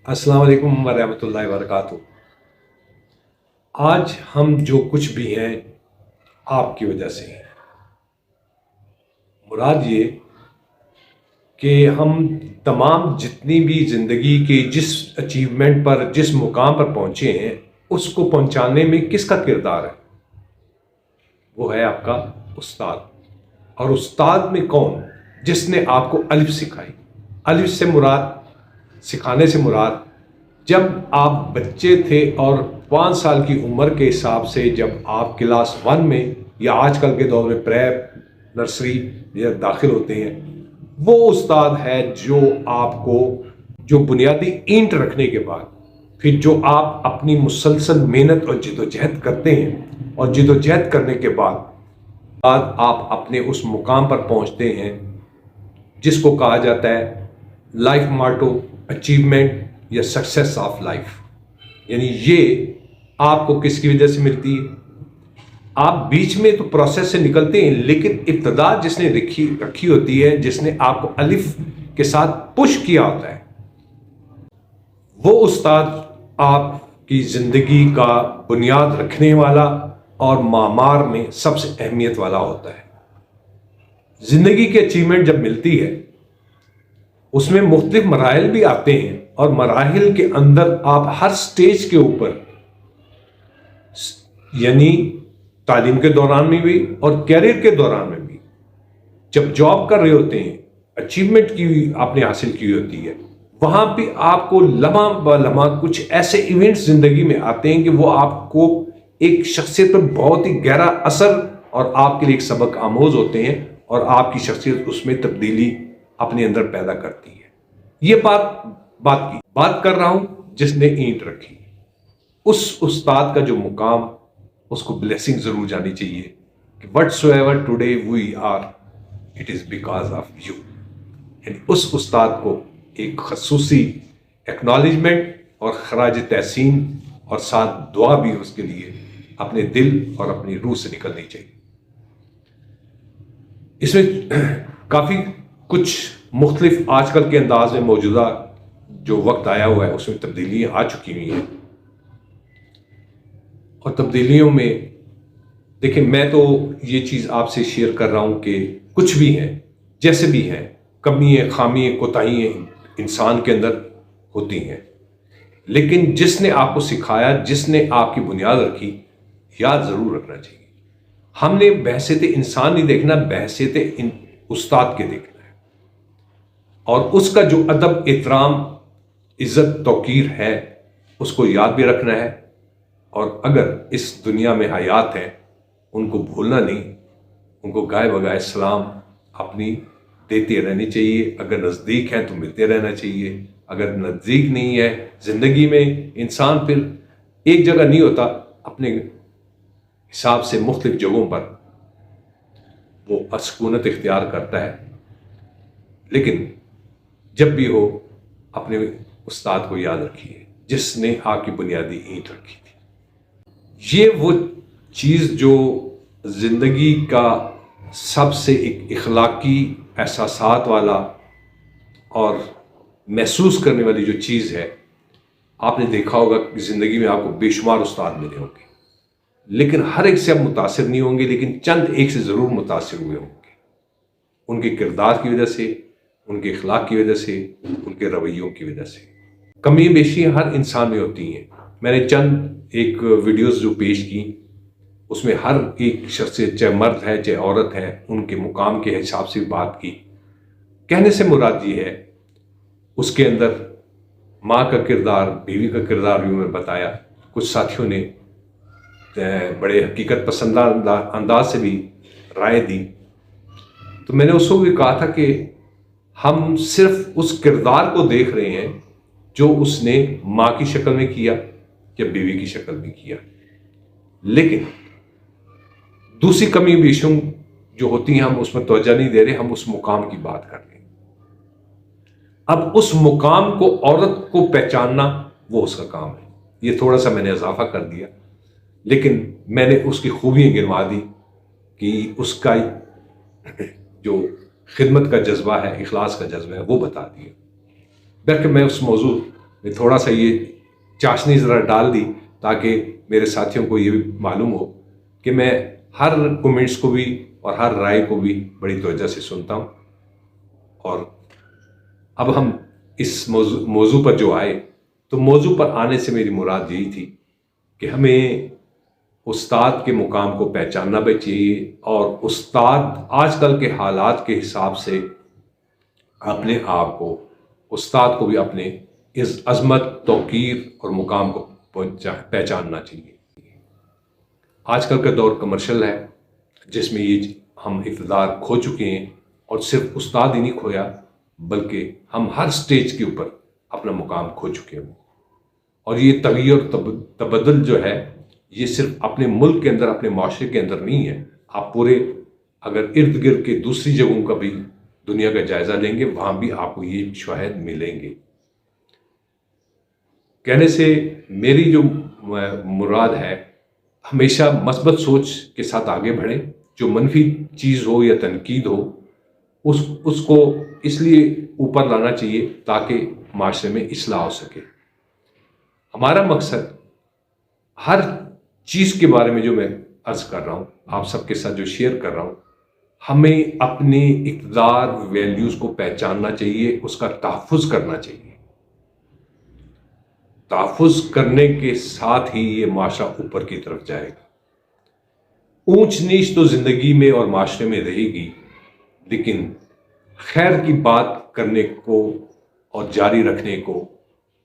السلام علیکم ورحمۃ اللہ وبرکاتہ۔ آج ہم جو کچھ بھی ہیں آپ کی وجہ سے ہیں۔ مراد یہ کہ ہم تمام جتنی بھی زندگی کے جس اچیومنٹ پر جس مقام پر پہنچے ہیں اس کو پہنچانے میں کس کا کردار ہے؟ وہ ہے آپ کا استاد۔ اور استاد میں کون؟ جس نے آپ کو الف سکھائی۔ الف سے مراد، سکھانے سے مراد، جب آپ بچے تھے اور 5 سال کی عمر کے حساب سے جب آپ کلاس 1 میں یا آج کل کے دور میں پریپ نرسری یا داخل ہوتے ہیں، وہ استاد ہے جو آپ کو جو بنیادی اینٹ رکھنے کے بعد پھر جو آپ اپنی مسلسل محنت اور جدوجہد کرتے ہیں اور جدوجہد کرنے کے بعد آپ اپنے اس مقام پر پہنچتے ہیں جس کو کہا جاتا ہے لائف ماٹو، اچیومنٹ یا سکسیس آف لائف۔ یعنی یہ آپ کو کس کی وجہ سے ملتی ہے؟ آپ بیچ میں تو پروسیس سے نکلتے ہیں، لیکن ابتدا جس نے رکھی ہوتی ہے، جس نے آپ کو الف کے ساتھ پش کیا ہوتا ہے، وہ استاد آپ کی زندگی کا بنیاد رکھنے والا اور معمار میں سب سے اہمیت والا ہوتا ہے۔ زندگی کی اچیومنٹ جب ملتی ہے اس میں مختلف مراحل بھی آتے ہیں، اور مراحل کے اندر آپ ہر سٹیج کے اوپر، یعنی تعلیم کے دوران میں بھی اور کیریئر کے دوران میں بھی، جب جاب کر رہے ہوتے ہیں، اچیومنٹ کی آپ نے حاصل کی ہوتی ہے، وہاں پہ آپ کو لمحہ بہ لمحہ کچھ ایسے ایونٹس زندگی میں آتے ہیں کہ وہ آپ کو ایک شخصیت پر بہت ہی گہرا اثر اور آپ کے لیے ایک سبق آموز ہوتے ہیں، اور آپ کی شخصیت اس میں تبدیلی اپنے اندر پیدا کرتی ہے۔ یہ بات کر رہا ہوں جس نے اینٹ رکھی۔ اس استاد کا جو مقام، اس کو بلیسنگ ضرور جانی چاہیے کہ whatsoever today we are it is because of you. یعنی اس استاد کو ایک خصوصی ایکنالجمنٹ اور خراج تحسین اور ساتھ دعا بھی اس کے لیے اپنے دل اور اپنی روح سے نکلنی چاہیے۔ اس میں کافی کچھ مختلف آج کل کے انداز میں موجودہ جو وقت آیا ہوا ہے اس میں تبدیلیاں آ چکی ہوئی ہیں، اور تبدیلیوں میں دیکھیں، میں تو یہ چیز آپ سے شیئر کر رہا ہوں کہ کچھ بھی ہیں، جیسے بھی ہیں، کمیاں، خامیاں، کوتاہیاں انسان کے اندر ہوتی ہیں، لیکن جس نے آپ کو سکھایا، جس نے آپ کی بنیاد رکھی، یاد ضرور رکھنا چاہیے۔ ہم نے بحیثیت انسان نہیں دیکھنا، بحیثیت استاد کے دیکھنا ہے، اور اس کا جو ادب، احترام، عزت، توقیر ہے اس کو یاد بھی رکھنا ہے، اور اگر اس دنیا میں حیات ہیں ان کو بھولنا نہیں، ان کو گائے بگائے سلام اپنی دیتے رہنی چاہیے۔ اگر نزدیک ہیں تو ملتے رہنا چاہیے، اگر نزدیک نہیں ہے، زندگی میں انسان پھر ایک جگہ نہیں ہوتا، اپنے حساب سے مختلف جگہوں پر وہ سکونت اختیار کرتا ہے۔ لیکن جب بھی ہو اپنے استاد کو یاد رکھیے جس نے آپ کی بنیادی اینٹ رکھی تھی۔ یہ وہ چیز جو زندگی کا سب سے ایک اخلاقی احساسات والا اور محسوس کرنے والی جو چیز ہے، آپ نے دیکھا ہوگا کہ زندگی میں آپ کو بے شمار استاد ملے ہوں گے، لیکن ہر ایک سے آپ متاثر نہیں ہوں گے، لیکن چند ایک سے ضرور متاثر ہوئے ہوں گے، ان کے کردار کی وجہ سے، ان کے اخلاق کی وجہ سے، ان کے رویوں کی وجہ سے۔ کمی بیشی ہر انسان میں ہوتی ہیں۔ میں نے چند ایک ویڈیوز جو پیش کی، اس میں ہر ایک شخص، چاہے مرد ہے چاہے عورت ہے، ان کے مقام کے حساب سے بات کی۔ کہنے سے مراد یہ ہے اس کے اندر ماں کا کردار، بیوی کا کردار بھی میں بتایا۔ کچھ ساتھیوں نے بڑے حقیقت پسندہ انداز سے بھی رائے دی، تو میں نے اس کو بھی کہا تھا کہ ہم صرف اس کردار کو دیکھ رہے ہیں جو اس نے ماں کی شکل میں کیا یا بیوی کی شکل میں کیا، لیکن دوسری کمی بیشوں جو ہوتی ہیں ہم اس میں توجہ نہیں دے رہے، ہم اس مقام کی بات کر رہے ہیں۔ اب اس مقام کو، عورت کو پہچاننا وہ اس کا کام ہے۔ یہ تھوڑا سا میں نے اضافہ کر دیا، لیکن میں نے اس کی خوبیاں گنوا دی کہ اس کا جو خدمت کا جذبہ ہے، اخلاص کا جذبہ ہے، وہ بتا دیا۔ بلکہ میں اس موضوع میں تھوڑا سا یہ چاشنی ذرا ڈال دی تاکہ میرے ساتھیوں کو یہ بھی معلوم ہو کہ میں ہر کومنٹس کو بھی اور ہر رائے کو بھی بڑی توجہ سے سنتا ہوں. اور اب ہم اس موضوع پر جو آئے تو موضوع پر آنے سے میری مراد یہی تھی کہ ہمیں استاد کے مقام کو پہچاننا بھی چاہیے، اور استاد آج کل کے حالات کے حساب سے اپنے آپ کو، استاد کو بھی اپنے اس عظمت، توقیر اور مقام کو پہچاننا چاہیے. آج کل کا دور کمرشل ہے جس میں یہ ہم اقتدار کھو چکے ہیں، اور صرف استاد ہی نہیں کھویا بلکہ ہم ہر سٹیج کے اوپر اپنا مقام کھو چکے ہیں. اور یہ تغیر تبدل جو ہے یہ صرف اپنے ملک کے اندر، اپنے معاشرے کے اندر نہیں ہے. آپ پورے اگر ارد گرد کے دوسری جگہوں کا بھی دنیا کا جائزہ لیں گے وہاں بھی آپ کو یہ شواہد ملیں گے. کہنے سے میری جو مراد ہے، ہمیشہ مثبت سوچ کے ساتھ آگے بڑھیں. جو منفی چیز ہو یا تنقید ہو اس کو اس لیے اوپر لانا چاہیے تاکہ معاشرے میں اصلاح ہو سکے. ہمارا مقصد ہر چیز کے بارے میں جو میں عرض کر رہا ہوں، آپ سب کے ساتھ جو شیئر کر رہا ہوں، ہمیں اپنے اقتدار، ویلیوز کو پہچاننا چاہیے، اس کا تحفظ کرنا چاہیے. تحفظ کرنے کے ساتھ ہی یہ معاشرہ اوپر کی طرف جائے گا. اونچ نیچ تو زندگی میں اور معاشرے میں رہے گی، لیکن خیر کی بات کرنے کو اور جاری رکھنے کو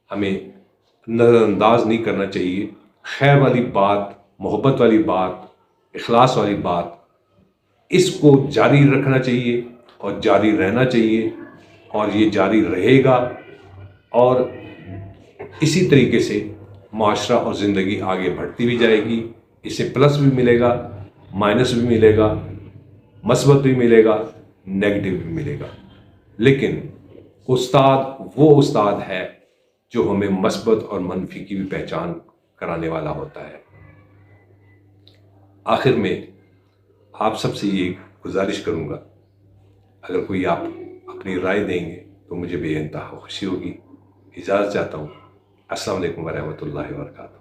ہمیں نظر انداز نہیں کرنا چاہیے. خیر والی بات، محبت والی بات، اخلاص والی بات، اس کو جاری رکھنا چاہیے اور جاری رہنا چاہیے، اور یہ جاری رہے گا. اور اسی طریقے سے معاشرہ اور زندگی آگے بڑھتی بھی جائے گی. اسے پلس بھی ملے گا، مائنس بھی ملے گا، مثبت بھی ملے گا، نیگیٹو بھی ملے گا. لیکن استاد وہ استاد ہے جو ہمیں مثبت اور منفی کی بھی پہچان کرانے والا ہوتا ہے. آخر میں آپ سب سے یہ گزارش کروں گا، اگر کوئی آپ اپنی رائے دیں گے تو مجھے بے انتہا خوشی ہوگی. اجازت چاہتا ہوں. السلام علیکم ورحمۃ اللہ وبرکاتہ.